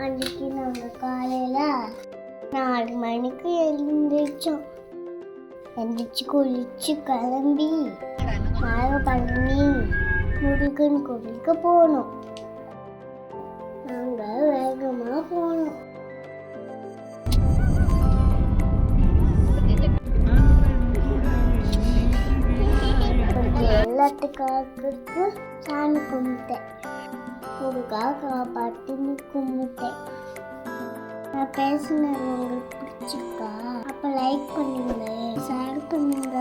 அன்னைக்கு நாங்கள் காலையில் 4 மணிக்கு எழுந்திரிச்சோம். எந்திரிச்சு குளிச்சு கிளம்பி நாகப்பழனி முருகன் கோவிலுக்கு போனோம். நாங்கள் வேகமாக போனோம். எல்லாத்துக்காக சாமி கும்பிட்டேன். முருகா காப்பாற்றின்னு கும்பிட்டேன். நான் பேசுனது உங்களுக்கு பிடிச்சிருக்கா? அப்போ லைக் பண்ணுங்க, ஷேர் பண்ணுங்க,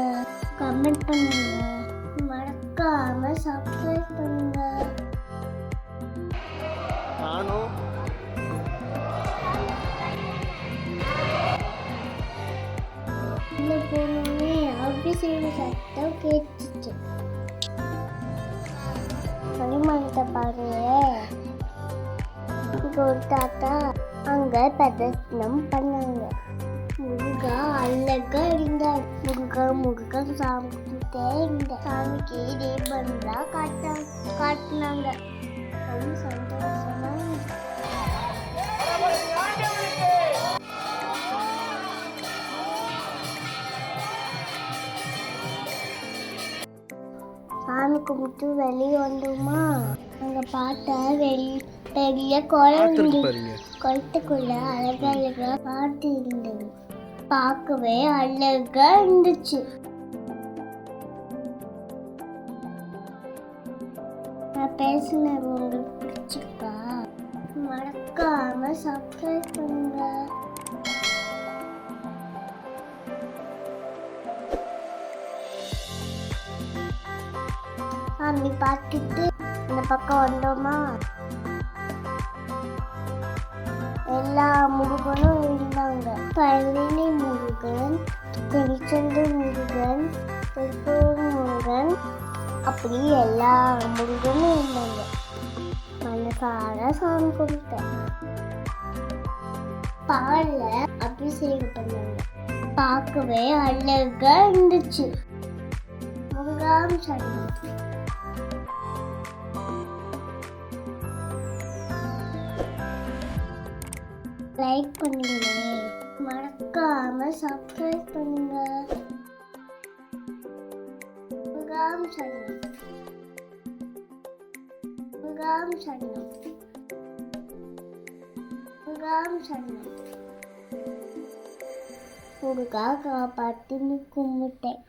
கமெண்ட் பண்ணுங்க, மறக்காம சப்ஸ்கிரைப் பண்ணுங்க. உள்ள போனோடனே அபிஷேக சத்தம் கேட்டுச்சு. மணிமண்டத்தை பாருங்க. இங்க ஒரு தாத்தா அங்க பிரதர்சனம் பண்ணாங்க. முருகா அழகா இருந்தார். முருகா சாமி கிட்டே இருந்த சாமிக்கு தீபம்லாம் காட்டினாங்க. ரொம்ப சந்தோஷமா சாமி கும்பிட்டு வெளியே வந்தோமா. அங்கே பார்த்தா பெரிய குளத்துக்குள்ள அழகழகா பாட்டு இருந்தது. பார்க்கவே அழகா இருந்துச்சு. நான் பேசுனது உங்களுக்கு பிடிச்சிருக்கா? மறக்காம சப்ஸ்கிரைப் பண்ணுங்க. சாமி பார்த்துட்டு இந்த பக்கம் வந்தோமா. எல்லா முருகனும் இருந்தாங்க. பழனி முருகன், திருச்செந்தூர் முருகன், திருப்பூர் முருகன், அப்படி எல்லா முருகனும் இருந்தாங்க. மனசார சாமி கும்பிட்டேன். பால்ல அபிஷேகம் பண்ணாங்க. பார்க்கவே அழகா இருந்துச்சு. முருகாம் சரணம். லைக் பண்ணுங்க, மறக்காம சப்ஸ்கிரைப் பண்ணுங்க. முருகாம் சரணம். முருகாம் சரணம். முருகாம் சரணம். முருகா காப்பாற்றின்னு கும்பிட்டேன்.